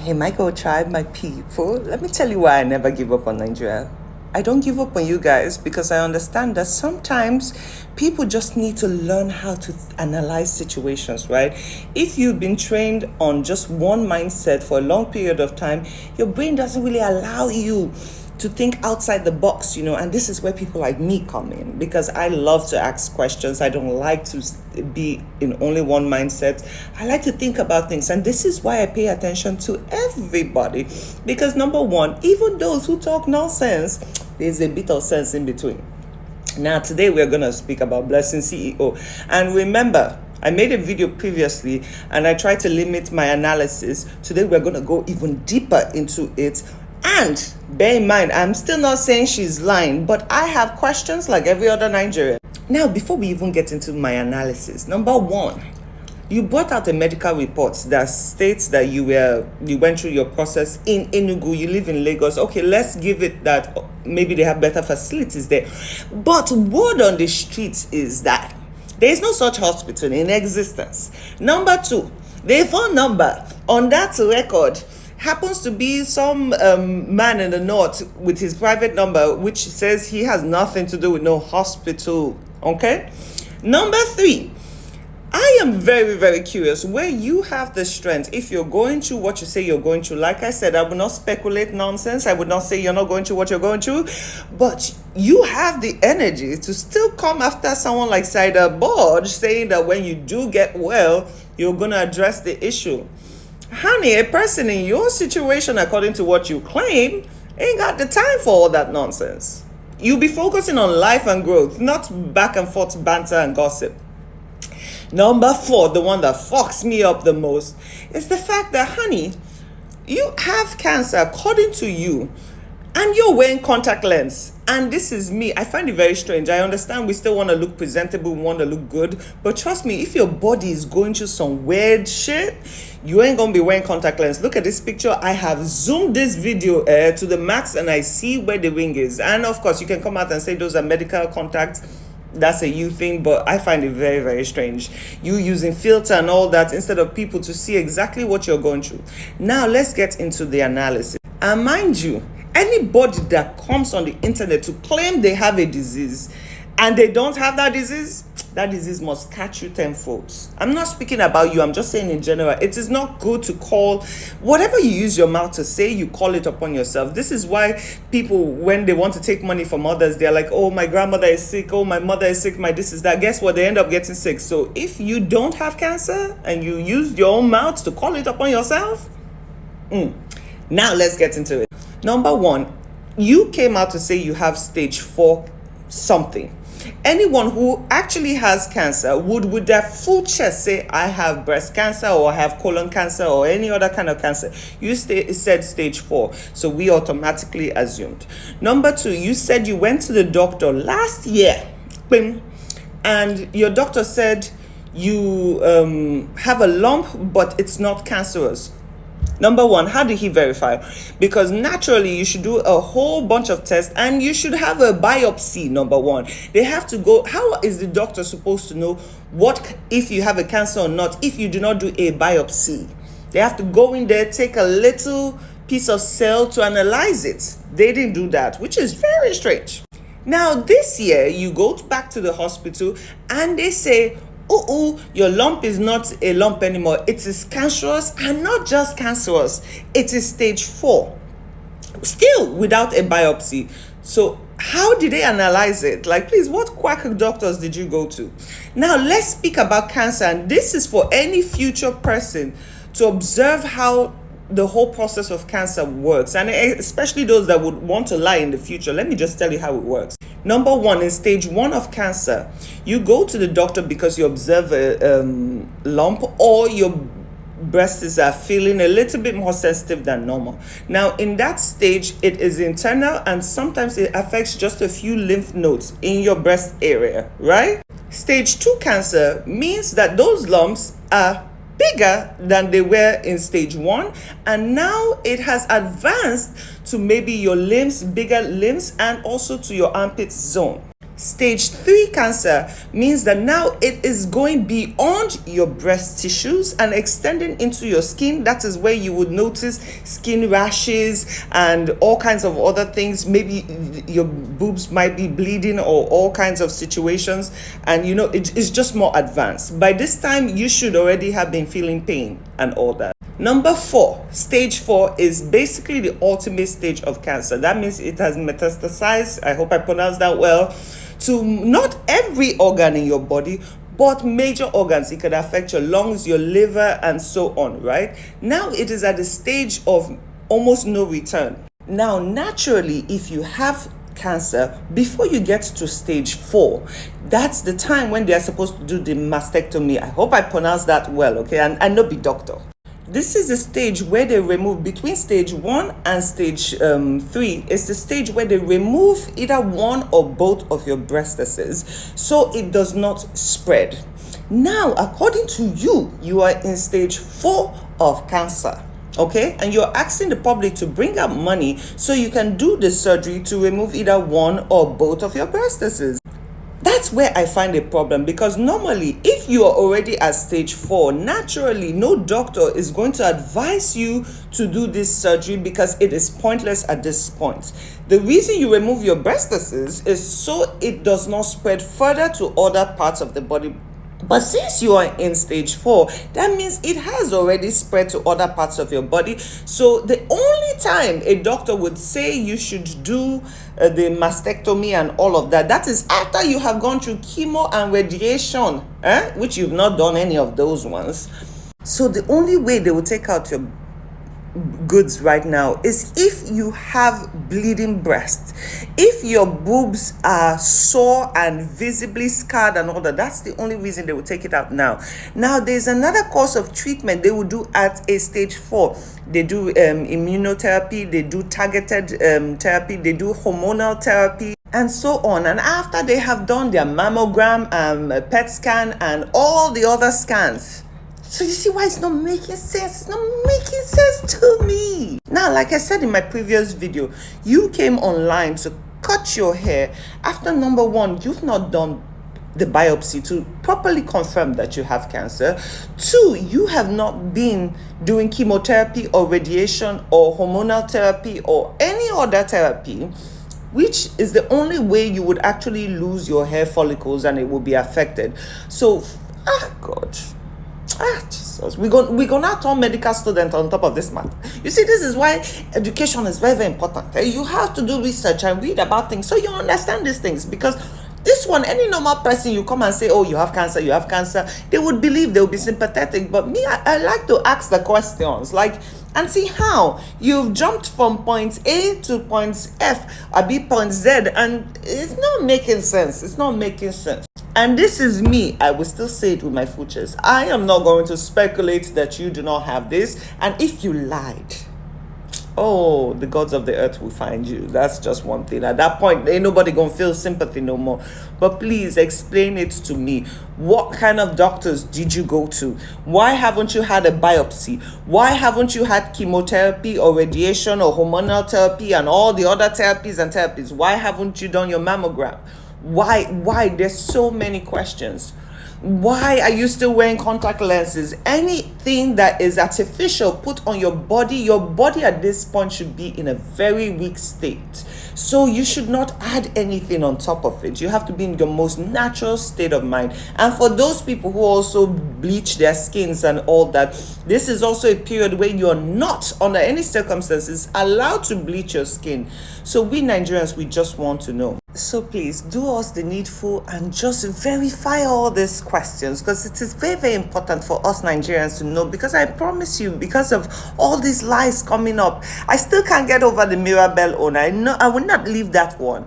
Hey, my Go Tribe, my people, let me tell you why I never give up on Nigeria. I don't give up on you guys because I understand that sometimes people just need to learn how to analyze situations, right? If you've been trained on just one mindset for a long period of time, your brain doesn't really allow you to think outside the box, and this is where people like me come in because I love to ask questions. I don't like to be in only one mindset. I like to think about things, and this is why I pay attention to everybody because number one, even those who talk nonsense, there's a bit of sense in between. Now today we're going to speak about Blessing CEO, and remember, I made a video previously and I tried to limit my analysis. Today we're going to go even deeper into it. And bear in mind, I'm still not saying she's lying, but I have questions like every other Nigerian. Now, before we even get into my analysis, number one, you brought out a medical report that states that you went through your process in Enugu, you live in Lagos. Okay, let's give it that maybe they have better facilities there. But word on the streets is that there is no such hospital in existence. Number two, the phone number on that record happens to be some man in the north with his private number, which says he has nothing to do with no hospital. Okay. Number three, I am very, very curious where you have the strength. If you're going through what you say you're going through, like I said, I will not speculate nonsense. I would not say you're not going through what you're going through, but you have the energy to still come after someone like Saida Bodge saying that when you do get well, you're going to address the issue. Honey, a person in your situation, according to what you claim, ain't got the time for all that nonsense. You'll be focusing on life and growth, not back and forth banter and gossip. Number four, the one that fucks me up the most, is the fact that, honey, you have cancer according to you, and you're wearing contact lens. And this is me. I find it very strange. I understand we still want to look presentable, we want to look good. But trust me, if your body is going through some weird shit, you ain't going to be wearing contact lens. Look at this picture. I have zoomed this video to the max and I see where the ring is. And of course, you can come out and say those are medical contacts. That's a you thing, but I find it very, very strange. You using filter and all that instead of people to see exactly what you're going through. Now, let's get into the analysis. And mind you, anybody that comes on the internet to claim they have a disease and they don't have that disease must catch you tenfold. I'm not speaking about you. I'm just saying in general, it is not good to call whatever you use your mouth to say, you call it upon yourself. This is why people, when they want to take money from others, they're like, oh, my grandmother is sick. Oh, my mother is sick. My this is that. Guess what? They end up getting sick. So if you don't have cancer and you use your own mouth to call it upon yourself, now let's get into it. Number one, you came out to say you have stage 4 something. Anyone who actually has cancer would with their full chest say, I have breast cancer or I have colon cancer or any other kind of cancer. You said stage 4, so we automatically assumed. Number two, you said you went to the doctor last year, and your doctor said you have a lump, but it's not cancerous. Number one, how did he verify? Because naturally, you should do a whole bunch of tests and you should have a biopsy, number one. They have to go, how is the doctor supposed to know what if you have a cancer or not if you do not do a biopsy? They have to go in there, take a little piece of cell to analyze it. They didn't do that, which is very strange. Now, this year, you go back to the hospital and they say, your lump is not a lump anymore. It is cancerous, and not just cancerous. It is stage 4. Still without a biopsy. So how did they analyze it? Like, please, what quack doctors did you go to? Now, let's speak about cancer. And this is for any future person to observe how the whole process of cancer works. And especially those that would want to lie in the future. Let me just tell you how it works. Number one, in stage 1 of cancer, you go to the doctor because you observe a lump or your breasts are feeling a little bit more sensitive than normal. Now, in that stage, it is internal and sometimes it affects just a few lymph nodes in your breast area, right? Stage 2 cancer means that those lumps are bigger than they were in stage 1, and now it has advanced to maybe your limbs, bigger limbs, and also to your armpit zone. Stage 3 cancer means that now it is going beyond your breast tissues and extending into your skin. That is where you would notice skin rashes and all kinds of other things. Maybe your boobs might be bleeding or all kinds of situations. And it's just more advanced. By this time, you should already have been feeling pain and all that. Number 4, stage 4 is basically the ultimate stage of cancer. That means it has metastasized, I hope I pronounced that well, to not every organ in your body, but major organs. It can affect your lungs, your liver, and so on, right? Now it is at the stage of almost no return. Now, naturally, if you have cancer, before you get to stage 4, that's the time when they are supposed to do the mastectomy. I hope I pronounced that well, okay? And I not be doctor. This is the stage where they remove, between stage 1 and stage 3, it's the stage where they remove either one or both of your breastises so it does not spread. Now, according to you, you are in stage 4 of cancer. Okay, and you're asking the public to bring up money so you can do the surgery to remove either one or both of your breastises. That's where I find a problem, because normally if you are already at stage 4, naturally no doctor is going to advise you to do this surgery because it is pointless at this point. The reason you remove your breastises is so it does not spread further to other parts of the body. But since you are in stage 4, that means it has already spread to other parts of your body. So the only time a doctor would say you should do the mastectomy and all of that, that is after you have gone through chemo and radiation, which you've not done any of those ones. So the only way they will take out your goods right now is if you have bleeding breasts, if your boobs are sore and visibly scarred and all that. That's the only reason they will take it out now. Now there's another course of treatment they will do at a stage 4. They do immunotherapy, they do targeted therapy, they do hormonal therapy, and so on. And after they have done their mammogram, PET scan, and all the other scans. So you see why it's not making sense? It's not making sense to me. Now, like I said in my previous video, you came online to cut your hair after, number 1, you've not done the biopsy to properly confirm that you have cancer. 2, you have not been doing chemotherapy or radiation or hormonal therapy or any other therapy, which is the only way you would actually lose your hair follicles and it will be affected. So, God. Jesus, we're gonna turn medical student on top of this matter. You see, this is why education is very, very important. You have to do research and read about things so you understand these things, because this one, any normal person, you come and say, oh, you have cancer, they would believe, they would be sympathetic. But me, I like to ask the questions, and see how you've jumped from point A to point F or B point Z, and it's not making sense. And this is me. I will still say it with my full chest. I am not going to speculate that you do not have this. And if you lied, oh, the gods of the earth will find you. That's just one thing. At that point, ain't nobody gonna feel sympathy no more. But please explain it to me. What kind of doctors did you go to? Why haven't you had a biopsy? Why haven't you had chemotherapy or radiation or hormonal therapy and all the other therapies? Why haven't you done your mammogram? Why? There's so many questions. Why are you still wearing contact lenses? Anything that is artificial put on your body at this point should be in a very weak state. So you should not add anything on top of it. You have to be in your most natural state of mind. And for those people who also bleach their skins and all that, this is also a period where you're not, under any circumstances, allowed to bleach your skin. So we Nigerians, we just want to know. So please do us the needful and just verify all these questions, because it is very, very important for us Nigerians to know, because I promise you, because of all these lies coming up, I still can't get over the Mirabelle owner. I will not leave that one.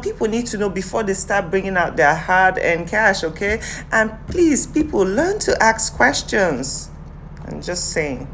People need to know before they start bringing out their hard-earned cash, okay? And please, people, learn to ask questions. I'm just saying.